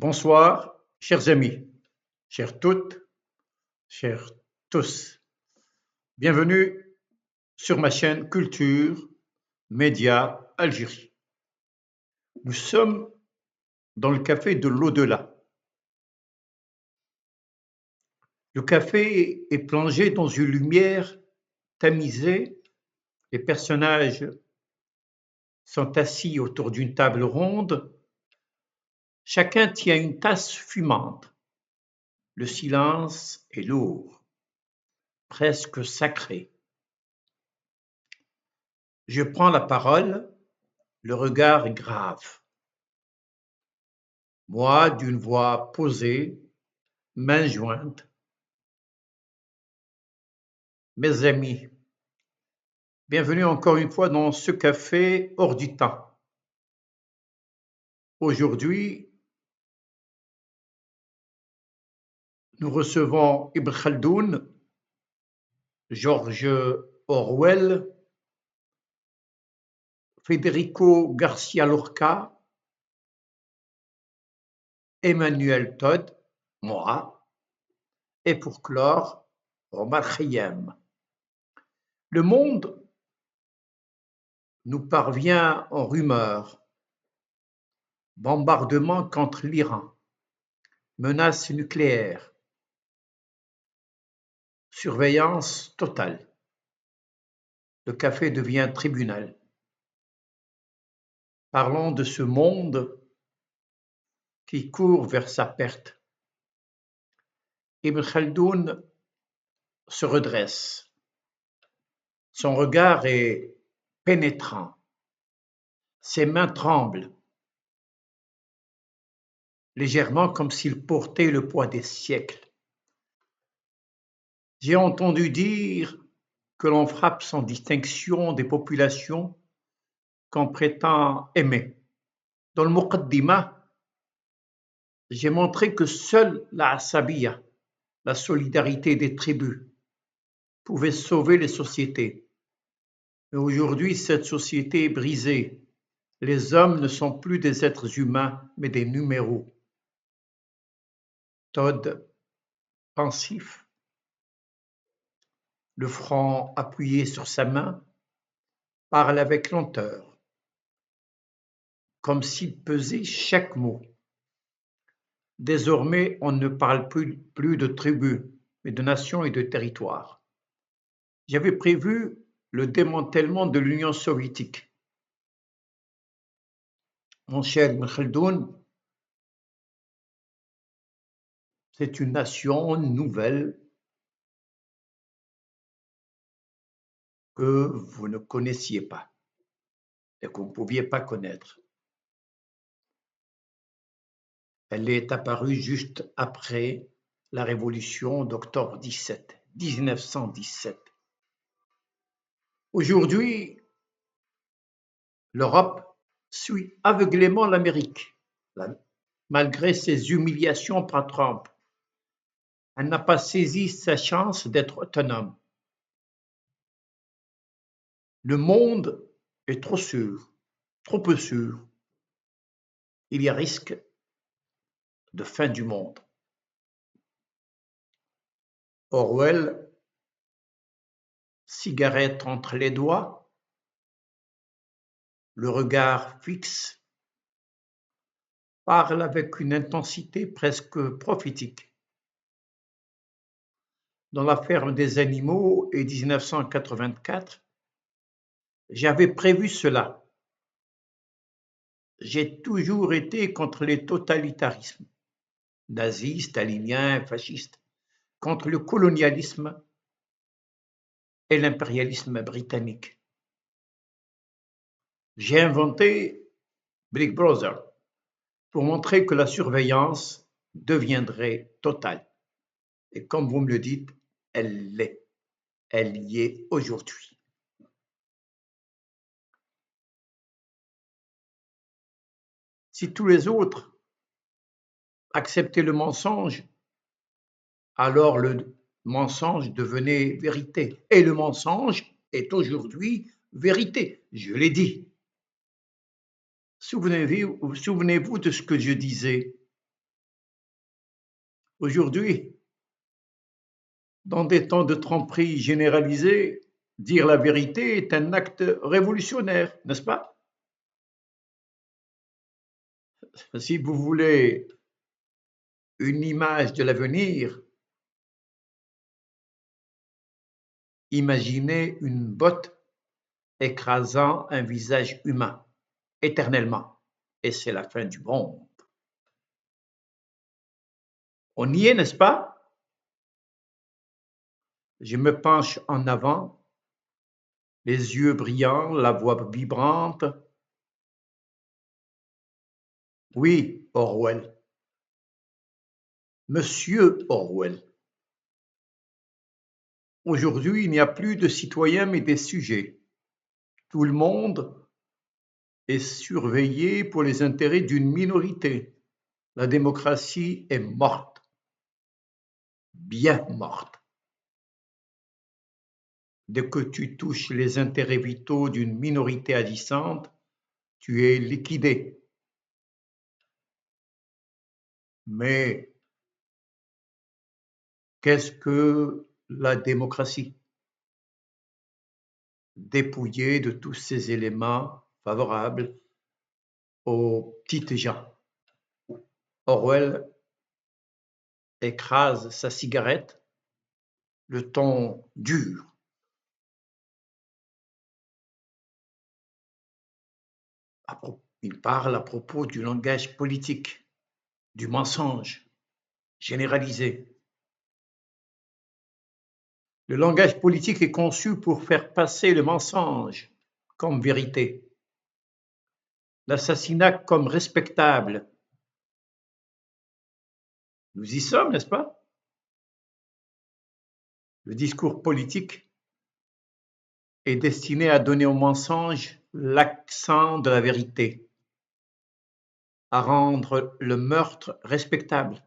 Bonsoir, chers amis, chères toutes, chers tous. Bienvenue sur ma chaîne Culture Média Algérie. Nous sommes dans le café de l'au-delà. Le café est plongé dans une lumière tamisée. Les personnages sont assis autour d'une table ronde. Chacun tient une tasse fumante. Le silence est lourd, presque sacré. Je prends la parole, le regard grave. Moi, d'une voix posée, mains jointes. Mes amis, bienvenue encore une fois dans ce café hors du temps. Aujourd'hui, nous recevons Ibn Khaldoun, George Orwell, Federico Garcia Lorca, Emmanuel Todd, moi, et pour clore, Omar Khayyam. Le monde nous parvient en rumeurs. Bombardement contre l'Iran, menace nucléaire, surveillance totale. Le café devient tribunal. Parlons de ce monde qui court vers sa perte. Ibn Khaldoun se redresse. Son regard est pénétrant. Ses mains tremblent, légèrement comme s'il portait le poids des siècles. J'ai entendu dire que l'on frappe sans distinction des populations qu'on prétend aimer. Dans le Muqaddimah, j'ai montré que seule la Asabiya, la solidarité des tribus, pouvait sauver les sociétés. Mais aujourd'hui, cette société est brisée. Les hommes ne sont plus des êtres humains, mais des numéros. Todd, pensif, le front appuyé sur sa main, parle avec lenteur, comme s'il pesait chaque mot. Désormais, on ne parle plus de tribus, mais de nations et de territoires. J'avais prévu le démantèlement de l'Union soviétique. Mon cher Ibn Khaldoun, c'est une nation nouvelle que vous ne connaissiez pas et que vous ne pouviez pas connaître. Elle est apparue juste après la révolution d'octobre 1917. Aujourd'hui, l'Europe suit aveuglément l'Amérique, malgré ses humiliations par Trump. Elle n'a pas saisi sa chance d'être autonome. Le monde est trop sûr, trop peu sûr. Il y a risque de fin du monde. Orwell, cigarette entre les doigts, le regard fixe, parle avec une intensité presque prophétique. Dans La ferme des animaux et 1984, j'avais prévu cela. J'ai toujours été contre les totalitarismes, nazis, staliniens, fascistes, contre le colonialisme et l'impérialisme britannique. J'ai inventé Big Brother pour montrer que la surveillance deviendrait totale. Et comme vous me le dites, elle l'est. Elle y est aujourd'hui. Si tous les autres acceptaient le mensonge, alors le mensonge devenait vérité. Et le mensonge est aujourd'hui vérité. Je l'ai dit. Souvenez-vous de ce que je disais. Aujourd'hui, dans des temps de tromperie généralisée, dire la vérité est un acte révolutionnaire, n'est-ce pas? Si vous voulez une image de l'avenir, imaginez une botte écrasant un visage humain éternellement. Et c'est la fin du monde. On y est, n'est-ce pas? Je me penche en avant, les yeux brillants, la voix vibrante. Oui, Orwell. Monsieur Orwell. Aujourd'hui, il n'y a plus de citoyens mais des sujets. Tout le monde est surveillé pour les intérêts d'une minorité. La démocratie est morte, bien morte. Dès que tu touches les intérêts vitaux d'une minorité agissante, tu es liquidé. Mais qu'est-ce que la démocratie? Dépouillée de tous ces éléments favorables aux petites gens. Orwell écrase sa cigarette, le ton dur. Il parle à propos du langage politique, du mensonge généralisé. Le langage politique est conçu pour faire passer le mensonge comme vérité, l'assassinat comme respectable. Nous y sommes, n'est-ce pas? Le discours politique est destiné à donner au mensonge l'accent de la vérité, à rendre le meurtre respectable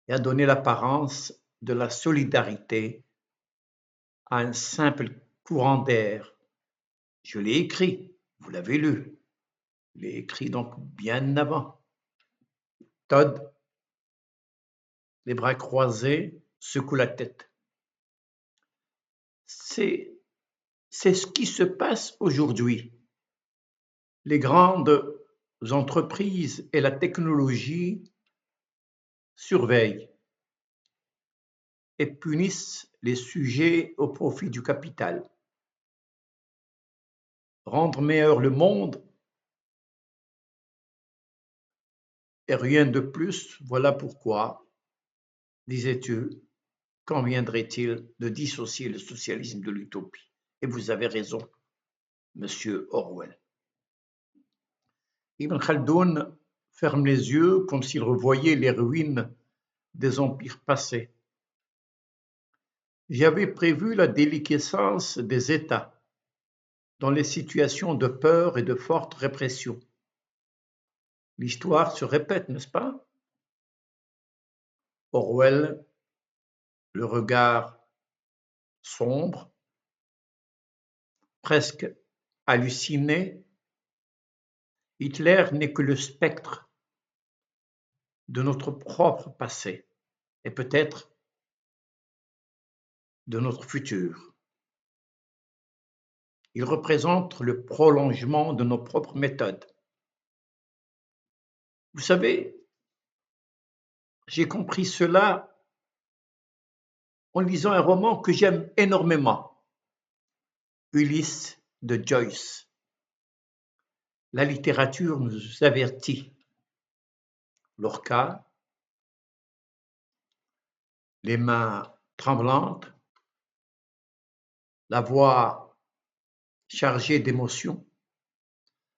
et à donner l'apparence de la solidarité à un simple courant d'air. Je l'ai écrit, vous l'avez lu. Je l'ai écrit donc bien avant. Todd, les bras croisés, secoue la tête. C'est ce qui se passe aujourd'hui. Les grandes entreprises et la technologie surveillent et punissent les sujets au profit du capital. Rendre meilleur le monde et rien de plus, voilà pourquoi, disais-tu, conviendrait-il de dissocier le socialisme de l'utopie? Et vous avez raison, monsieur Orwell. Ibn Khaldoun ferme les yeux comme s'il revoyait les ruines des empires passés. J'avais prévu la déliquescence des États dans les situations de peur et de forte répression. L'histoire se répète, n'est-ce pas? Orwell, le regard sombre, presque halluciné. Hitler n'est que le spectre de notre propre passé et peut-être de notre futur. Il représente le prolongement de nos propres méthodes. Vous savez, j'ai compris cela en lisant un roman que j'aime énormément, Ulysse de Joyce. La littérature nous avertit. Lorca, les mains tremblantes, la voix chargée d'émotion.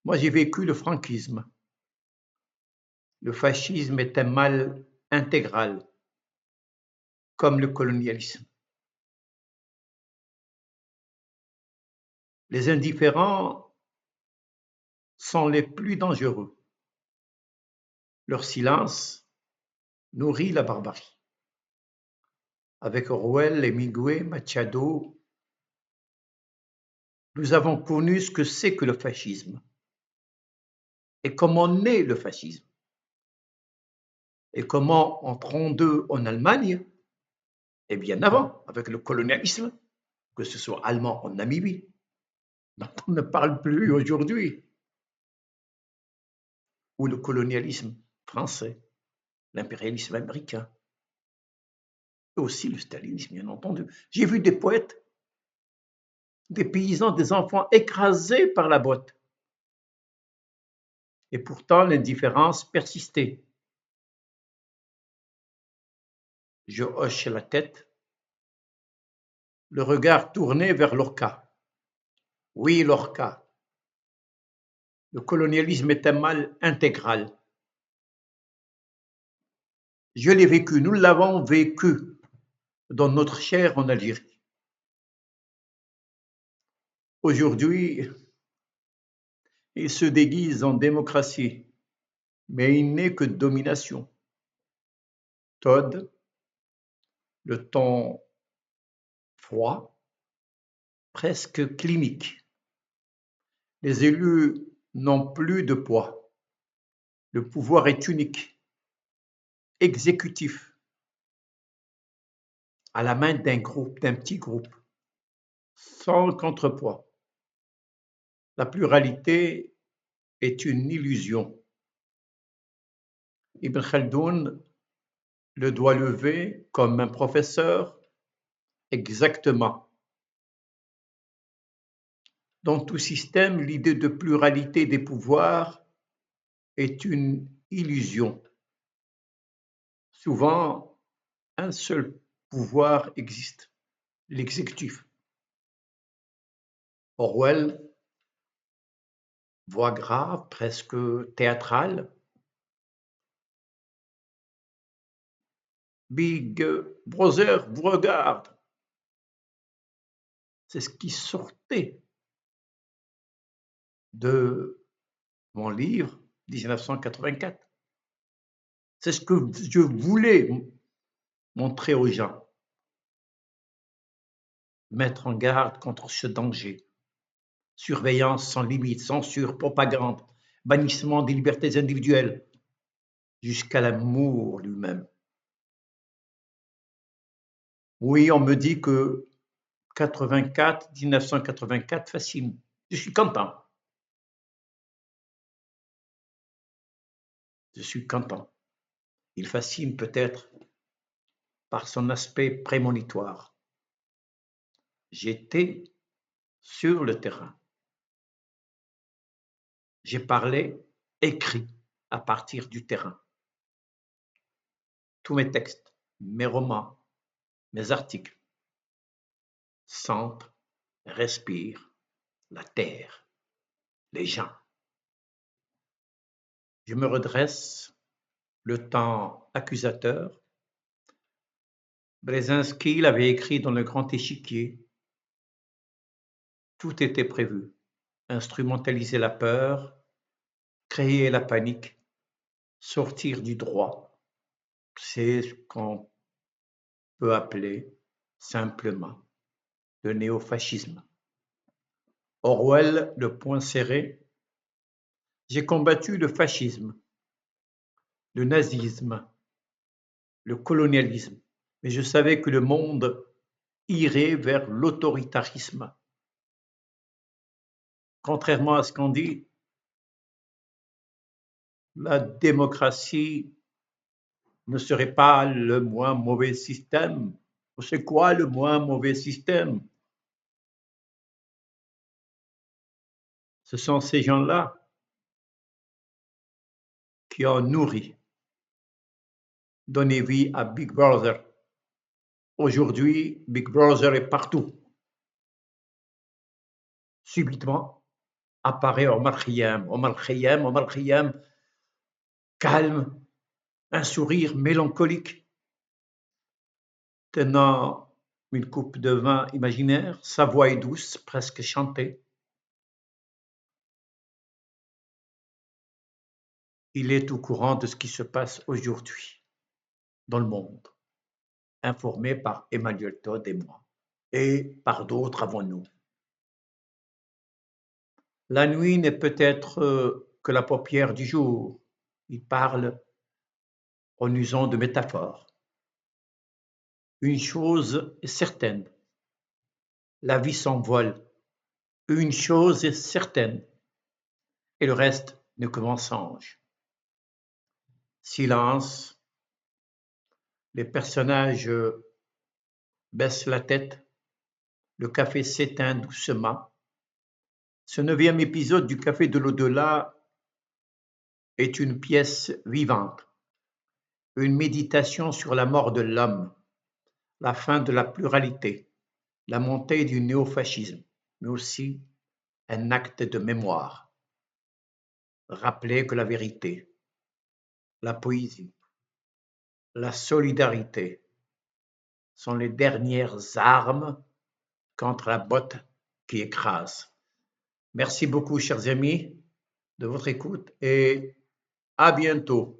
Moi, j'ai vécu le franquisme. Le fascisme est un mal intégral, comme le colonialisme. Les indifférents sont les plus dangereux. Leur silence nourrit la barbarie. Avec Orwell, Hemingway, Machado, nous avons connu ce que c'est que le fascisme et comment naît le fascisme. et comment en 1932 en Allemagne, et bien avant, avec le colonialisme, que ce soit allemand en Namibie, dont on ne parle plus aujourd'hui, ou le colonialisme français, l'impérialisme américain, et aussi le stalinisme, bien entendu. J'ai vu des poètes, des paysans, des enfants écrasés par la botte. Et pourtant, l'indifférence persistait. Je hoche la tête, le regard tourné vers Lorca. Oui, Lorca, le colonialisme est un mal intégral. Je l'ai vécu, nous l'avons vécu dans notre chair en Algérie. Aujourd'hui, il se déguise en démocratie, mais il n'est que domination. Todd, le ton froid, presque clinique. Les élus n'ont plus de poids. Le pouvoir est unique, exécutif, à la main d'un groupe, d'un petit groupe, sans contrepoids. La pluralité est une illusion. Ibn Khaldoun le doigt levé comme un professeur. Exactement. Dans tout système, l'idée de pluralité des pouvoirs est une illusion. Souvent, un seul pouvoir existe, l'exécutif. Orwell, voix grave, presque théâtrale. Big Brother vous regarde. C'est ce qui sortait de mon livre 1984. C'est ce que je voulais montrer aux gens, mettre en garde contre ce danger. Surveillance sans limite, censure, propagande, bannissement des libertés individuelles, jusqu'à l'amour lui-même. Oui, on me dit que 1984 fascine. Je suis content. Je suis content. Il fascine peut-être par son aspect prémonitoire. J'étais sur le terrain. J'ai parlé, écrit à partir du terrain. Tous mes textes, mes romans, mes articles sentent, respirent la terre, les gens. Je me redresse, le temps accusateur. Brzezinski l'avait écrit dans le grand échiquier. Tout était prévu. Instrumentaliser la peur, créer la panique, sortir du droit. C'est ce qu'on peut appeler simplement le néofascisme. Orwell, le poing serré. J'ai combattu le fascisme, le nazisme, le colonialisme, mais je savais que le monde irait vers l'autoritarisme. Contrairement à ce qu'on dit, la démocratie ne serait pas le moins mauvais système. C'est quoi le moins mauvais système? Ce sont ces gens-là qui ont nourri, donné vie à Big Brother. Aujourd'hui, Big Brother est partout. Subitement, apparaît Omar Khayyam. Omar Khayyam, Omar Khayyam, calme, un sourire mélancolique, tenant une coupe de vin imaginaire. Sa voix est douce, presque chantée. Il est au courant de ce qui se passe aujourd'hui dans le monde, informé par Emmanuel Todd et moi, et par d'autres avant nous. La nuit n'est peut-être que la paupière du jour. Il parle en usant de métaphores. Une chose est certaine, la vie s'envole. Une chose est certaine, et le reste n'est que mensonge. Silence, les personnages baissent la tête, le café s'éteint doucement. Ce 9e épisode du Café de l'au-delà est une pièce vivante, une méditation sur la mort de l'homme, la fin de la pluralité, la montée du néofascisme, mais aussi un acte de mémoire. Rappeler que la vérité, la poésie, la solidarité sont les dernières armes contre la botte qui écrase. Merci beaucoup, chers amis, de votre écoute et à bientôt.